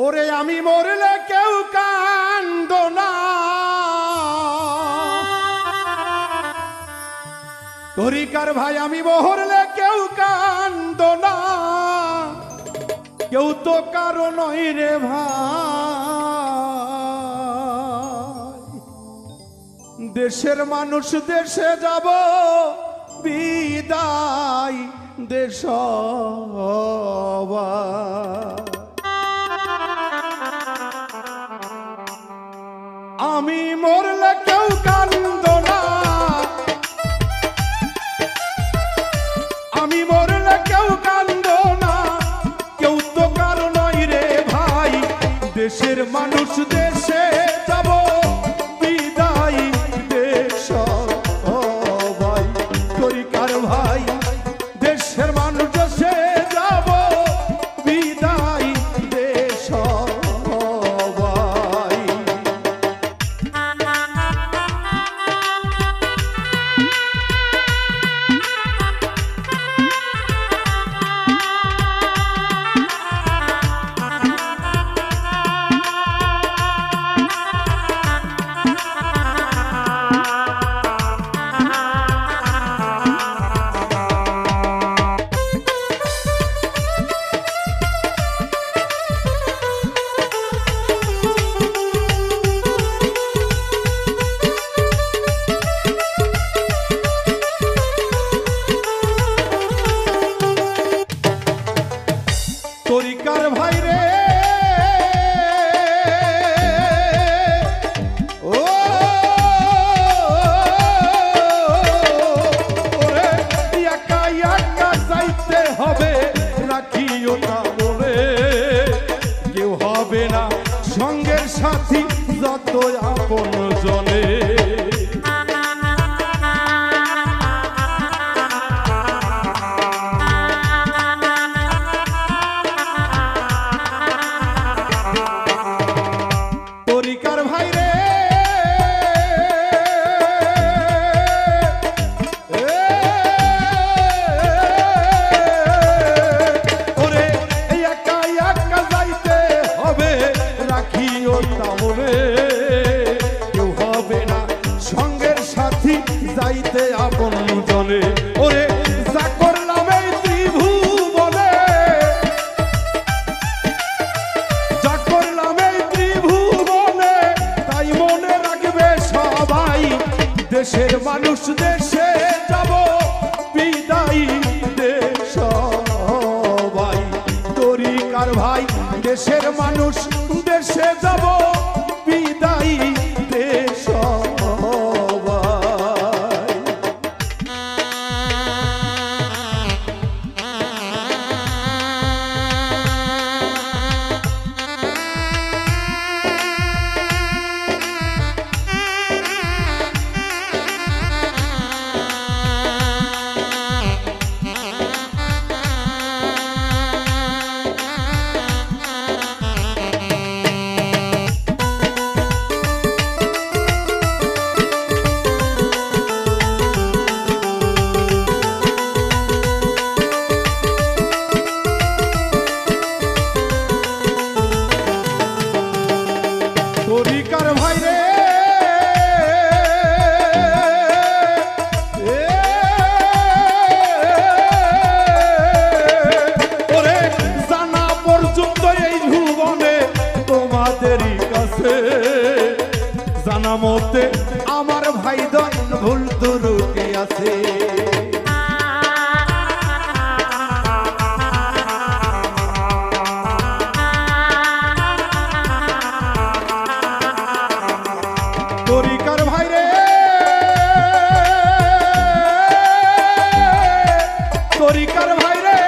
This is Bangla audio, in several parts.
ওরে আমি মরলে কেউ কান্দ না, তরিকার ভাই আমি মরলে কেউ কান্দ না, কেউ তো কারো নয় রে ভাই। দেশের মানুষ দেশে যাব বিদায় দেশ আমি মরলে কেউ কান্দ না, আমি মরলে কেউ কান্দ না, কেউ তো কারো নয় রে ভাই। দেশের মানুষ দেশে যাব বিদায় দেশ ভাই, তরিকার ভাই দেশের মানুষ দেশে যাব বিদায় দেশ ভাই। তরিকার ভাই রে ও ওরে একা একা যাইতে হবে, রাখিও না বলে কেউ হবে না সঙ্গের সাথী যত আপন জনে। তরিকার ভাই রে ওরে একা একা যাইতে হবে, রাখিও তাহলে কেউ হবে না সঙ্গের সাথী যাইতে আপন জনে। ওরে যা করলাম এই ত্রিভুবনে, যা করলাম এই ত্রিভুবনে, তাই মনে রাখবে সবাই। দেশের মানুষ দেশে যাব বিদায় দেশ ভাই, তরিকার ভাই দেশের মানুষ দেশে যাব বিদায় দেশ ভাই। তরিকার ভাই রে ওরে জানা পর্যন্ত এই ভুবনে তোমাদেরই কাছে, জানা মতে আমার ভাই দন ভুল ত্রুটি আছে। তরিকার ভাই রে তরিকার ভাই রে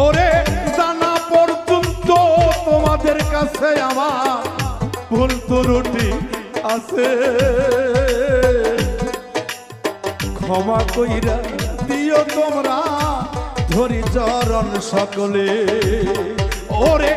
ওরে জানা পর্যন্ত তোমাদের কাছে আমার ভুল ত্রুটি আছে, ক্ষমা কইরা দিও তোমরা ধরি চরণ সকলে। ওরে